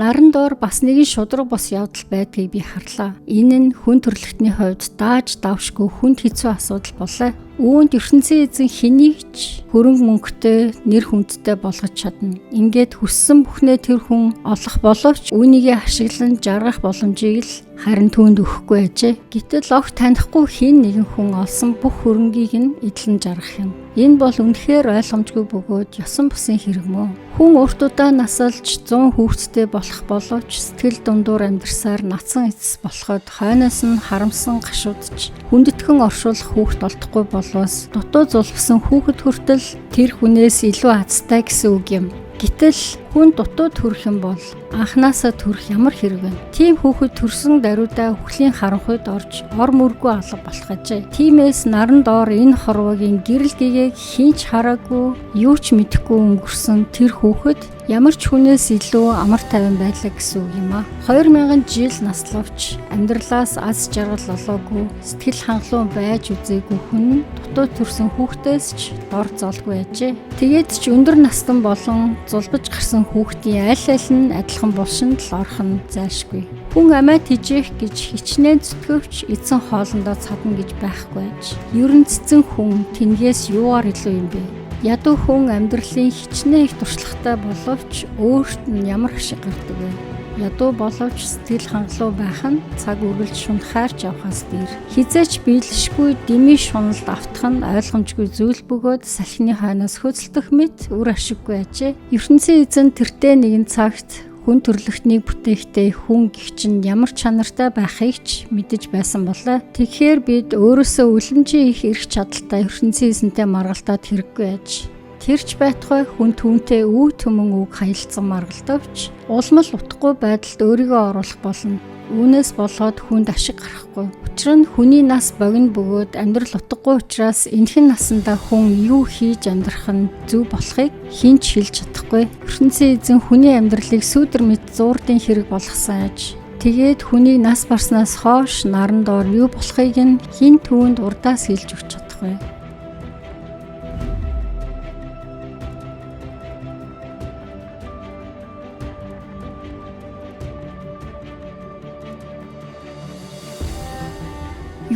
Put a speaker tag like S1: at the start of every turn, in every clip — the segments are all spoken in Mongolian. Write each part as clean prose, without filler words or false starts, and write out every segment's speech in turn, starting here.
S1: Наран доор бас нэгэн шудраг бос явдал байдгийг би харлаа. Энэ нь хүн төрөлхтний хувьд дааж давшгүй хүнд хэцүү асуудал болоо. Үүнд ертөнцийн эзэн хэнийг ч хөрөнгө мөнгөтэй, нэр хүндтэй болгож чадна. Ингээд хүссэн бүхнээ тэр хүн олох боловч үүнийгээ ашиглан жаргах боломжийг л харин түүнд өгөхгүй ажээ. Гэтэл огт танихгүй хэн нэгэн хүн олсон бүх хөрөнгийг нь эдлэн жаргах юм. Энэ бол үнэхээр ойлгомжгүй бөгөөд ёсон бусын хэрэг мөн. Хүн урт удаан насалж 100 хүүхэдтэй болох боловч сэтгэл дундуур амьдарсаар нацсан эцэс болоход хойноос нь харамсан гашуудж хүндэтгэн оршуулах хүүхэд олдохгүй болоос дутуу зулбсан хүүхэд хүртэл тэр хүнээс илүү азтай гэсэн үг юм. Гэтэл хүн дутуу төрөх юм бол анханасаа төрөх ямар хэрэг вэ? Тийм хүүхэд төрсөн даруйдаа үхлийн харанхуйд орж ор мөргүй алга болох ажээ. Тиймээс наран доор энэ хорвогийн гэрэл гэгээг хинч хараагүй, юу ч мэдэхгүй өнгөрсөн тэр хүүхэд ямар ч хүнээс илүү амар тайван байлаа гэсэн үг юм а. 2000 жил наславч амьдралаас аз жаргал олоогүй, сэтгэл хангалуун байж үзээгүй хүн дутуу төрсөн хүүхдээс ч дор золгүй ажээ. Тэгээд ч өндөр настан болон зулбаж гарсан хүүхдийн аль нь адилхан булшинд л орох нь зайлшгүй. Хүн амиа тижээх гэж хичнээн зүтгэвч эзэн хоолндоо цадна гэж байхгүй аж. Ерөн цэцэн хүн тэнгээс юугаар илүү юм бэ? Ядуу хүн амьдралын хичнээн их туршлагатай боловч өөрт нь ямар ашиг гардаг вэ? Ядуу боловч сэтгэл хангалуун байх нь цаг үргэлж шунхаарч явхаас дээр хизээч биелшгүй дэмий шуналд автах нь ойлгомжгүй зүйл бөгөөд салхины хойноос хөцөлдөх мэт үр ашиггүй ажээ. ертөнцийн эзэн тэртээ нэгэн цагт хүн төрлөختнийг бүтээхдээ хүн гихчин ямар чанартай байхыг ч мэдэж байсан болоо. Тэгэхээр бид өөрөөсөө үлэмжийн их эрх чадалтай ертөнцийн эзэнтэй маргалтаад хэрэггүй аж. Тэрч байтугай хүн түүнтэй үе төмөн үг хаялцсан маргалтавч улмал утгагүй байдалд өөрийгөө оруулах болно. Үүнээс болоод хүнд ашиг гарахгүй. Учир нь хүний нас богино бөгөөд амьдрал утгагүй учраас энэхэн насандаа хүн юу хийж амьдрах нь зөв болохыг хэн ч хэлж чадахгүй. ертөнцийн эзэн хүний амьдралыг сүүдэр мэт зуурдын хэрэг болгосон аж. Тэгээд хүний нас барснаас хойш наран доор юу болохыг нь хэн түүнд урдаас хэлж өгч чадахгүй.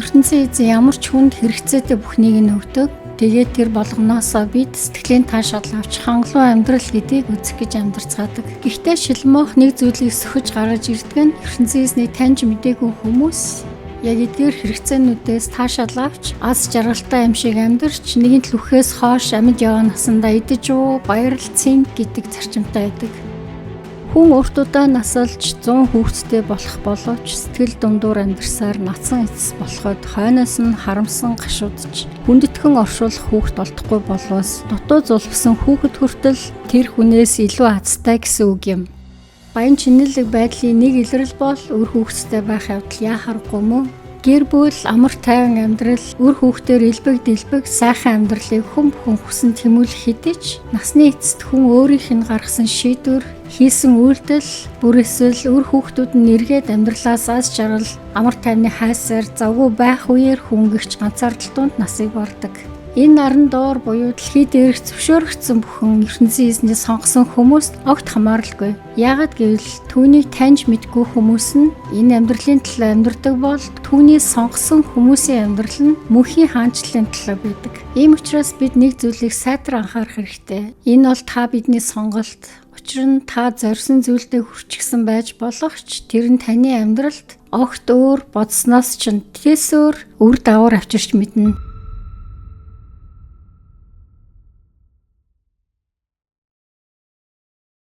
S1: ертөнцийн эзэн ямар ч хүнд хэрэгцээтэй бүхнийг нь өгдөг. Тэгээд тэр болгоноосоо бид сэтгэлийн таашаал авч хангалуун амьдрал гэдгийг үзэх гэж амьдарцгаадаг. Гэхдээ шилмоох нэг зүйлийг сөхөж гаргаж ирдэг нь ертөнцийн эзнийг таньж мэдээгүй хүмүүс яг эдгээр хэрэгцээнүүдээс таашаал авч аз жаргалтай юм шиг амьдарч нэгэн түлхээс хойш амьд яваа насандаа идэж уу баярлцэн гэдэг зарчимтай байдаг. Хүн урт удаан насалж 100 хүүхэдтэй болох боловч сэтгэл дундуур амьдарсаар нацсан эцэс болоход хойноос нь харамсан гашуудж хүндэтгэн оршуулах хүүхэд олдохгүй болоос дутуу зулбсан хүүхэд хүртэл тэр хүнээс илүү азтай гэсэн үг юм. Баян чинэлэг байдлын нэг илрэл бол үр хүүхэдтэй байх явдал яахаргүй мөн. Гэр бүл амар тайван амьдрал, үр хүүхдээр элбэг дэлбэг сайхан амьдралыг хүн бүхэн хүсэн тэмүүлэх хэдий ч насны эцэст хүн өөрийнх нь гаргасан шийдвэр, хийсэн үйлдэл, бүр эсвэл үр хүүхдүүд нь эргээд амьдралаас аз жаргал, амар тайвны хайсаар завгүй байх үеэр хүн гихч ганцаардалтуунд насыг бардаг. Энэ наран доор буюу дэлхий дээрх зөвшөөрөгдсөн бүхэн ертөнцийн эзнээс сонгосон хүмүүст огт хамааралгүй. Яагад гэвэл түүнийг таньж мэдгүй хүмүүс нь энэ амьдралын төлөө амьдардаг бол түүний сонгосон хүмүүсийн амьдрал нь мөнхийн хаанчлалын төлөө байдаг. Ийм учраас бид нэг зүйлийг сайтар анхаарах хэрэгтэй. Энэ бол та бидний сонголт. Учир нь та зорьсон зүйлдээ хүрчихсэн байж болох ч тэр нь таны амьдралд огт өөр бодсноос ч тийсөөр үр дагавар авчирч мэднэ.